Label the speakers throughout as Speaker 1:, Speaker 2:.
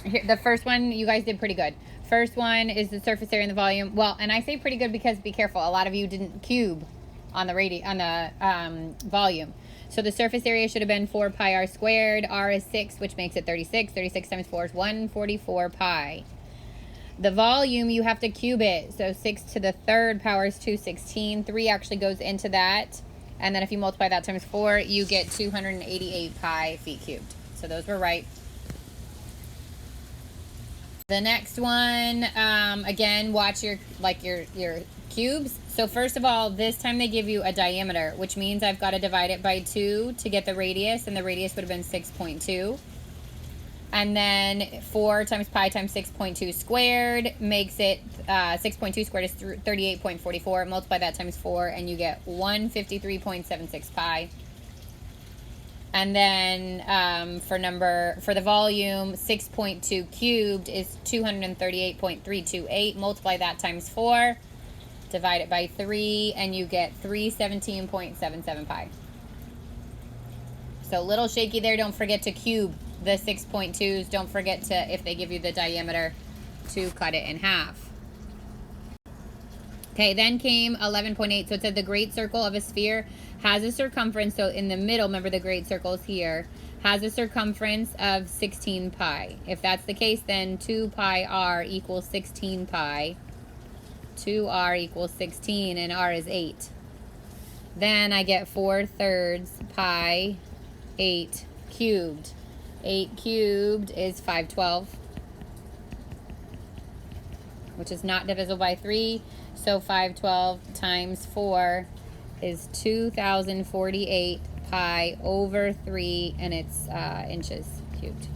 Speaker 1: Here, the first one, you guys did pretty good. First one is the surface area and the volume. Well, and I say pretty good because be careful. A lot of you didn't cube on the volume. So the surface area should have been 4 pi r squared. R is 6, which makes it 36. 36 times 4 is 144 pi. The volume, you have to cube it. So 6 to the third power is 216. 3 actually goes into that. And then if you multiply that times 4, you get 288 pi feet cubed. So those were right. The next one, again, watch your cubes. So first of all, this time they give you a diameter, which means I've got to divide it by 2 to get the radius, and the radius would have been 6.2. And then 4 times pi times 6.2 squared makes it, 6.2 squared is 38.44. Multiply that times 4, and you get 153.76 pi. And then for the volume, 6.2 cubed is 238.328. Multiply that times 4, divide it by 3, and you get 317.77 pi. So a little shaky there. Don't forget to cube the 6.2s. Don't forget to, if they give you the diameter, to cut it in half. Okay, then came 11.8. So it said the great circle of a sphere has a circumference. So in the middle, remember the great circle is here, has a circumference of 16 pi. If that's the case, then 2 pi r equals 16 pi. 2r equals 16, and r is 8. Then I get 4/3 pi 8 cubed. 8 cubed is 512, which is not divisible by 3. So 512 times 4 is 2,048 pi over 3, and it's inches cubed.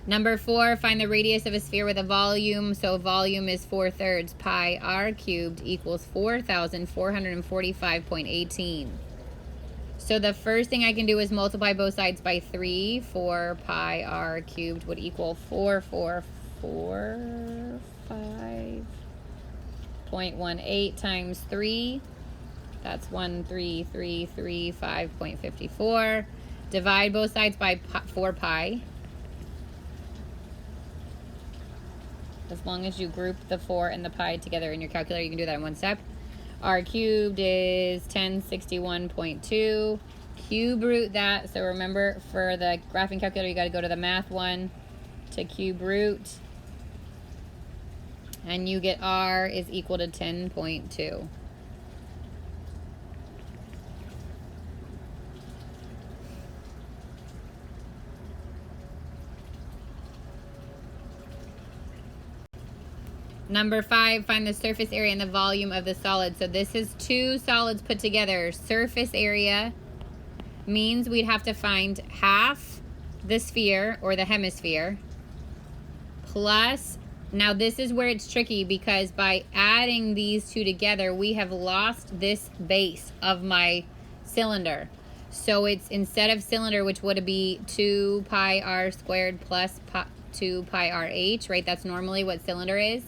Speaker 1: Number 4, find the radius of a sphere with a volume. So volume is 4/3 pi r cubed equals 4,445.18. So the first thing I can do is multiply both sides by 3. 4 pi r cubed would equal 4445.18 times 3. That's 1335.54. Divide both sides by 4 pi. As long as you group the 4 and the pi together in your calculator, you can do that in one step. R cubed is 1061.2. Cube root that. So remember, for the graphing calculator, you got to go to the math one to cube root. And you get R is equal to 10.2. Number 5, find the surface area and the volume of the solid. So this is 2 solids put together. Surface area means we'd have to find half the sphere or the hemisphere plus, now this is where it's tricky because by adding these two together, we have lost this base of my cylinder. So it's, instead of cylinder, which would be 2 pi r squared plus 2 pi r h, right? That's normally what cylinder is.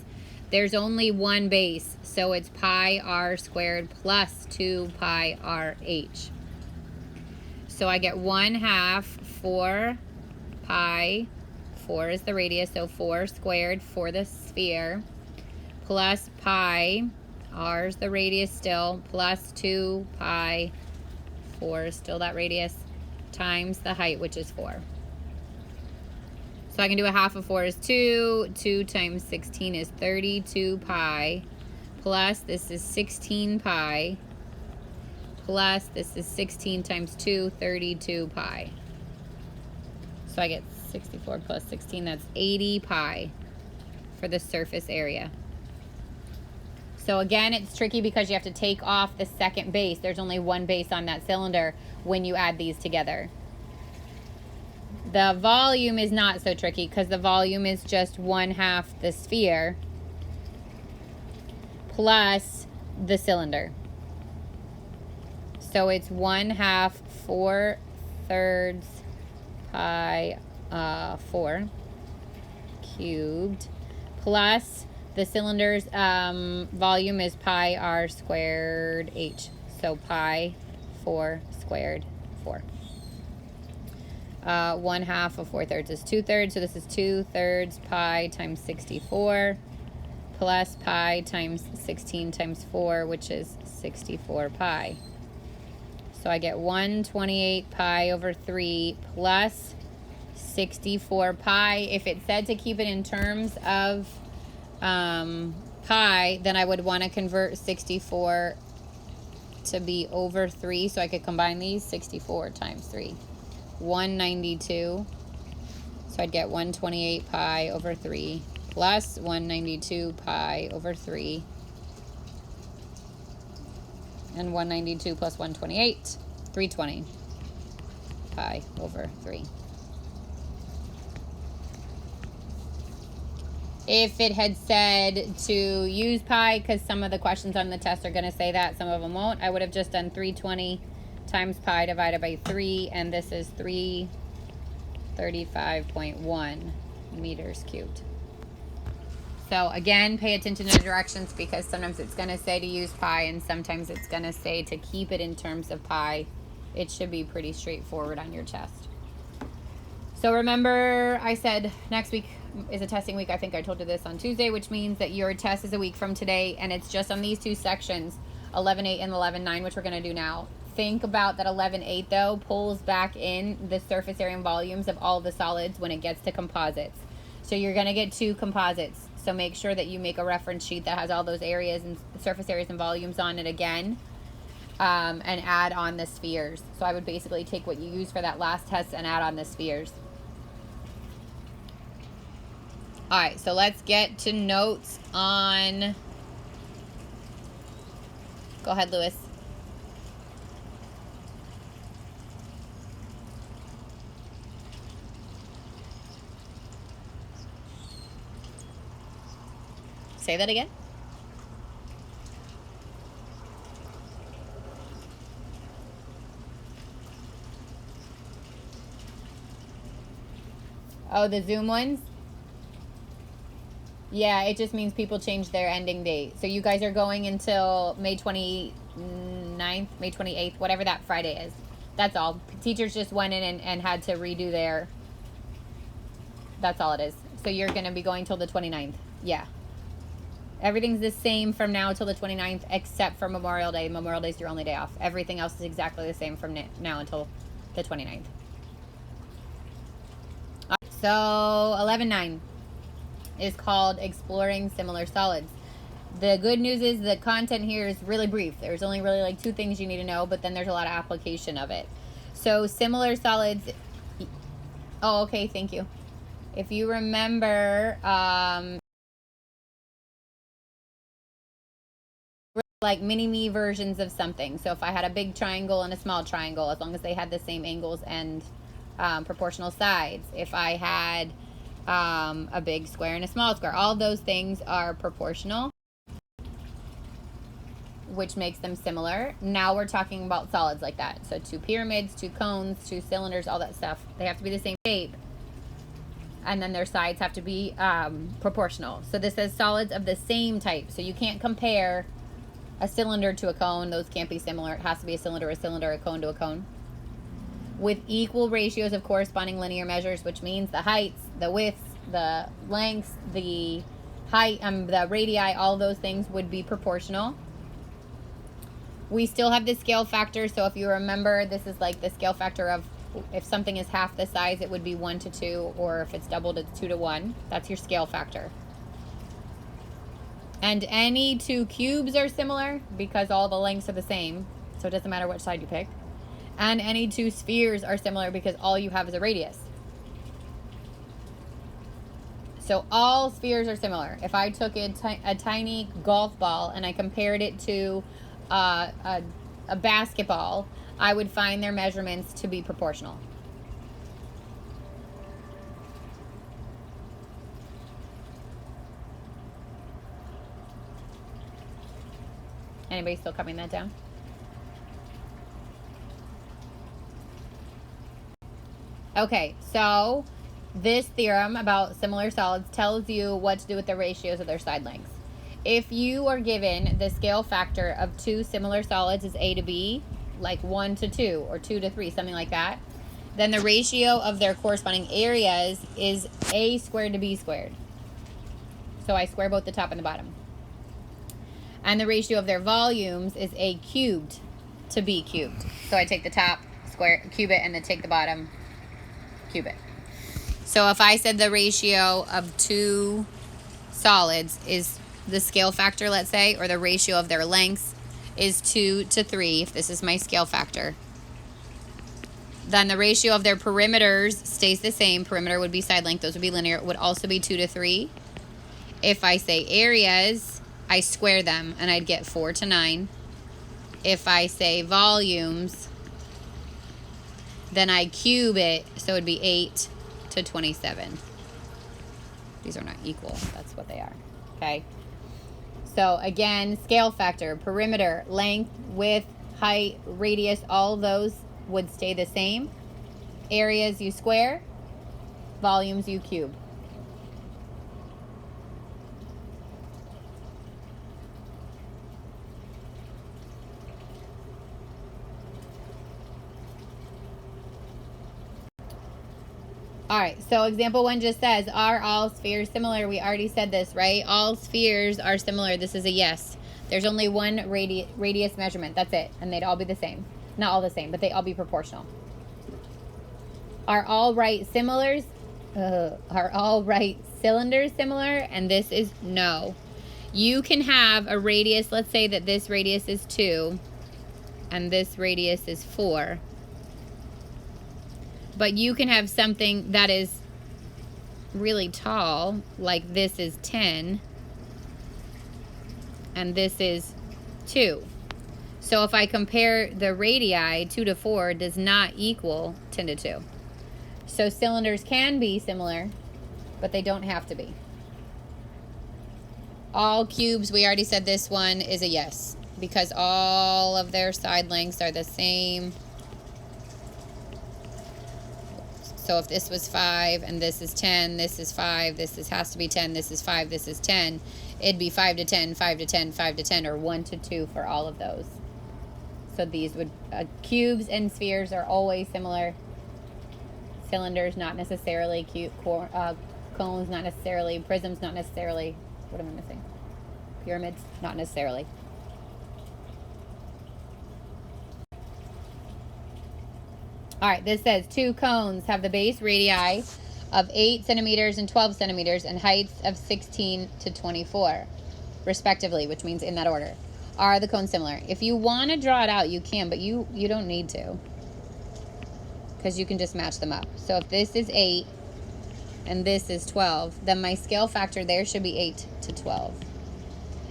Speaker 1: There's only one base, so it's pi r squared plus 2 pi r h. So I get 1/2 4 pi, 4 is the radius, so 4 squared for the sphere, plus pi, r is the radius still, plus 2 pi, 4 is still that radius, times the height, which is 4. So I can do 1/2 of 4 is 2. 2 times 16 is 32 pi. Plus this is 16 pi. Plus this is 16 times 2, 32 pi. So I get 64 plus 16, that's 80 pi for the surface area. So again, it's tricky because you have to take off the second base. There's only one base on that cylinder when you add these together. The volume is not so tricky because the volume is just 1/2 the sphere plus the cylinder. So it's 1/2 4/3 pi 4 cubed plus The cylinder's volume is pi r squared h. So pi 4 squared 4. 1/2 of 4/3 is 2/3. So this is 2/3 pi times 64 plus pi times 16 times 4, which is 64 pi. So I get 128 pi over 3 plus 64 pi. If it said to keep it in terms of pi, then I would want to convert 64 to be over 3, so I could combine these. 64 times 3. 192. So I'd get 128 pi over 3 plus 192 pi over 3. And 192 plus 128, 320 pi over 3. If it had said to use pi, because some of the questions on the test are going to say that, some of them won't, I would have just done 320 times pi divided by 3, and this is 335.1 meters cubed. So again, pay attention to the directions, because sometimes it's going to say to use pi and sometimes it's going to say to keep it in terms of pi. It should be pretty straightforward on your test. So remember, I said next week is a testing week. I think I told you this on Tuesday, which means that your test is a week from today, and it's just on these two sections, 11.8 and 11.9, which we're going to do now. Think about that 11.8, though, pulls back in the surface area and volumes of all the solids when it gets to composites. So you're going to get 2 composites. So make sure that you make a reference sheet that has all those areas and surface areas and volumes on it again, and add on the spheres. So I would basically take what you used for that last test and add on the spheres. All right, so let's get to notes on... Go ahead, Lewis. Say that again. Oh, the Zoom ones? Yeah, it just means people change their ending date. So you guys are going until May 29th, May 28th, whatever that Friday is. That's all. Teachers just went in and had to redo their... That's all it is. So you're going to be going till the 29th. Yeah. Everything's the same from now till the 29th, except for Memorial Day. Memorial Day is your only day off. Everything else is exactly the same from now until the 29th. So 11.9 is called Exploring Similar Solids. The good news is the content here is really brief. There's only really like 2 things you need to know, but then there's a lot of application of it. So similar solids... Oh, okay, thank you. If you remember... like mini-me versions of something. So if I had a big triangle and a small triangle, as long as they had the same angles and proportional sides. If I had a big square and a small square, all those things are proportional, which makes them similar. Now we're talking about solids like that. So 2 pyramids, 2 cones, 2 cylinders, all that stuff. They have to be the same shape. And then their sides have to be proportional. So this says solids of the same type. So you can't compare a cylinder to a cone. Those can't be similar. It has to be a cylinder, a cone to a cone. With equal ratios of corresponding linear measures, which means the heights, the widths, the lengths, the height, the radii, all those things would be proportional. We still have the scale factor. So if you remember, this is like the scale factor of if something is half the size, it would be 1 to 2, or if it's doubled, it's 2 to 1. That's your scale factor. And any 2 cubes are similar because all the lengths are the same. So it doesn't matter which side you pick. And any 2 spheres are similar because all you have is a radius. So all spheres are similar. If I took a tiny golf ball and I compared it to a basketball, I would find their measurements to be proportional. Anybody still copying that down? Okay, so This theorem about similar solids tells you what to do with the ratios of their side lengths. If you are given the scale factor of two similar solids is A to B, like 1 to 2 or 2 to 3, something like that, then the ratio of their corresponding areas is A squared to B squared. So I square both the top and the bottom. And the ratio of their volumes is A cubed to B cubed. So I take the top, cube it, and then take the bottom, cube it. So if I said the ratio of two solids is the scale factor, let's say, or the ratio of their lengths is 2 to 3, if this is my scale factor, then the ratio of their perimeters stays the same. Perimeter would be side length. Those would be linear. It would also be 2 to 3. If I say areas, I square them, and I'd get 4 to 9. If I say volumes, then I cube it, so it would be 8 to 27. These are not equal. That's what they are. Okay? So, again, scale factor, perimeter, length, width, height, radius, all those would stay the same. Areas you square, volumes you cube. All right, so example 1 just says, are all spheres similar? We already said this, right? All spheres are similar. This is a yes. There's only one radius measurement. That's it. And they'd all be the same. Not all the same, but they all be proportional. Are all right similars? Are all right cylinders similar? And this is no. You can have a radius. Let's say that this radius is 2 and this radius is 4. But you can have something that is really tall, like this is 10, and this is 2. So if I compare the radii, 2 to 4 does not equal 10 to 2. So cylinders can be similar, but they don't have to be. All cubes, we already said this one is a yes, because all of their side lengths are the same. So if this was 5 and this is 10, this is 5, has to be 10, this is 5, this is 10, it'd be 5 to 10, 5 to 10, 5 to 10, or 1 to 2 for all of those. So these would, cubes and spheres are always similar. Cylinders, not necessarily. Cones, not necessarily. Prisms, not necessarily. What am I missing? Pyramids, not necessarily. All right, this says 2 cones have the base radii of 8 centimeters and 12 centimeters and heights of 16 to 24, respectively, which means in that order. Are the cones similar? If you want to draw it out, you can, but you don't need to, because you can just match them up. So if this is 8 and this is 12, then my scale factor there should be 8 to 12.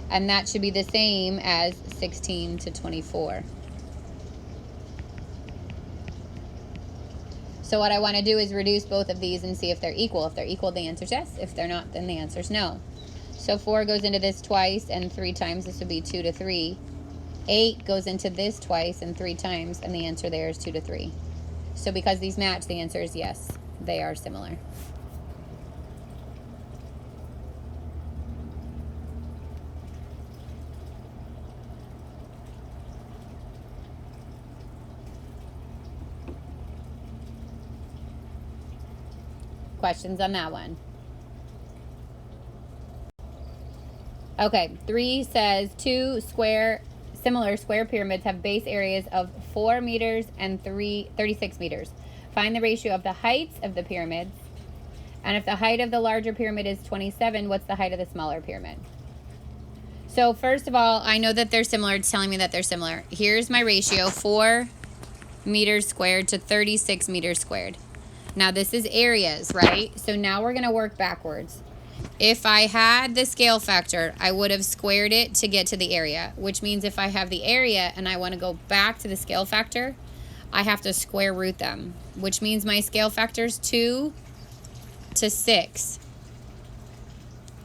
Speaker 1: And that should be the same as 16 to 24. So what I want to do is reduce both of these and see if they're equal. If they're equal, the answer is yes. If they're not, then the answer is no. So 4 goes into this twice and 3 times. This would be 2 to 3. 8 goes into this twice and 3 times, and the answer there is 2 to 3. So because these match, the answer is yes. They are similar. Questions on that one? Okay, 3 says 2 similar square pyramids have base areas of 4 meters and 36 meters. Find the ratio of the heights of the pyramids. And if the height of the larger pyramid is 27, what's the height of the smaller pyramid? So first of all, I know that they're similar. It's telling me that they're similar. Here's my ratio, 4 meters squared to 36 meters squared. Now this is areas, right? So now we're going to work backwards. If I had the scale factor, I would have squared it to get to the area, which means if I have the area and I want to go back to the scale factor, I have to square root them, which means my scale factor is 2 to 6,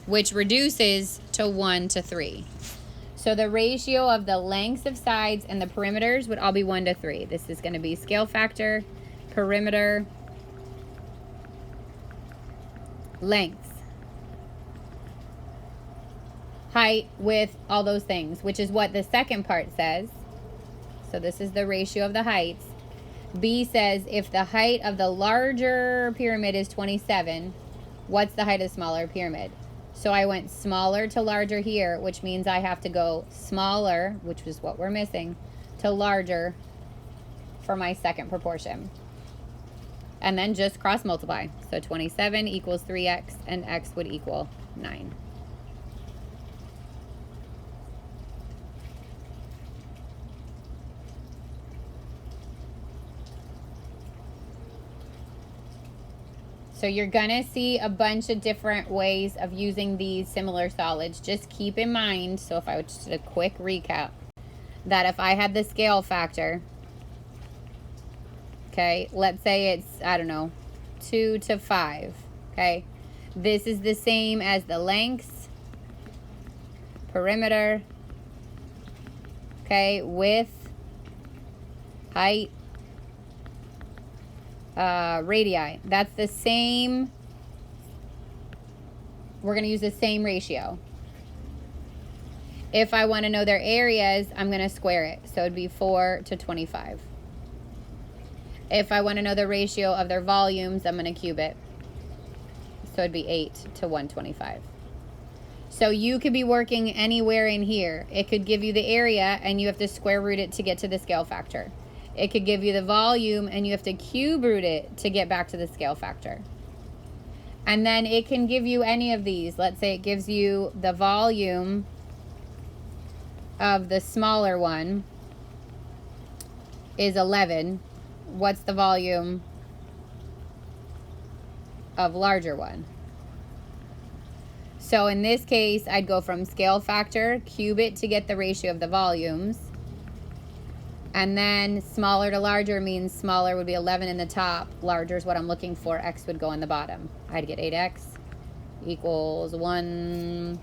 Speaker 1: which reduces to 1 to 3. So the ratio of the lengths of sides and the perimeters would all be 1 to 3. This is going to be scale factor, perimeter, length, height, width, all those things, which is what the second part says. So this is the ratio of the heights. B says if the height of the larger pyramid is 27, what's the height of the smaller pyramid? So I went smaller to larger here, which means I have to go smaller, which is what we're missing, to larger for my second proportion. And then just cross multiply. So 27 equals 3x, and x would equal 9. So you're gonna see a bunch of different ways of using these similar solids. Just keep in mind, so if I would just do a quick recap, that if I had the scale factor, okay, let's say it's, I don't know, 2 to 5, okay? This is the same as the lengths, perimeter, okay, width, height, radii. That's the same. We're going to use the same ratio. If I want to know their areas, I'm going to square it. So it'd be 4 to 25. If I want to know the ratio of their volumes, I'm going to cube it. So it'd be 8 to 125. So you could be working anywhere in here. It could give you the area and you have to square root it to get to the scale factor. It could give you the volume and you have to cube root it to get back to the scale factor. And then it can give you any of these. Let's say it gives you the volume of the smaller one is 11. What's the volume of larger one? So in this case, I'd go from scale factor, cube it to get the ratio of the volumes. And then smaller to larger means smaller would be 11 in the top. Larger is what I'm looking for. X would go in the bottom. I'd get 8x equals 100.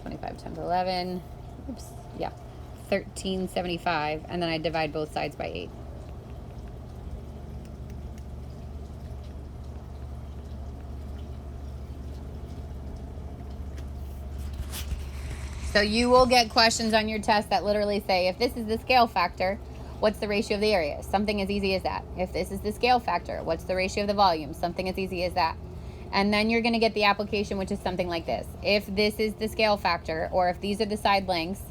Speaker 1: 25 times 11. Oops. Yeah. 1375. And then I divide both sides by 8. So you will get questions on your test that literally say, if this is the scale factor, what's the ratio of the area? Something as easy as that. If this is the scale factor, what's the ratio of the volume? Something as easy as that. And then you're going to get the application, which is something like this. If this is the scale factor, or if these are the side lengths,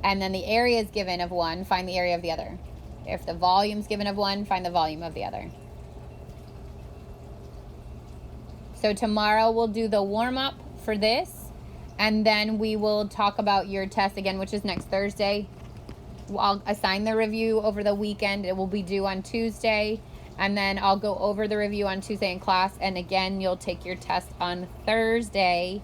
Speaker 1: and then the area is given of one, find the area of the other. If the volume is given of one, find the volume of the other. So tomorrow we'll do the warm-up for this. And then we will talk about your test again, which is next Thursday. I'll assign the review over the weekend. It will be due on Tuesday. And then I'll go over the review on Tuesday in class. And again, you'll take your test on Thursday.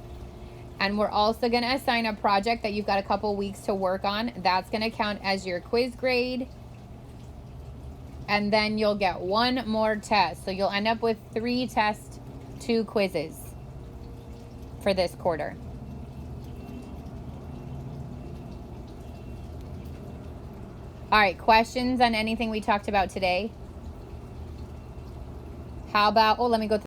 Speaker 1: And we're also going to assign a project that you've got a couple weeks to work on. That's going to count as your quiz grade. And then you'll get one more test. So you'll end up with 3 tests, 2 quizzes for this quarter. All right, questions on anything we talked about today? How about, let me go through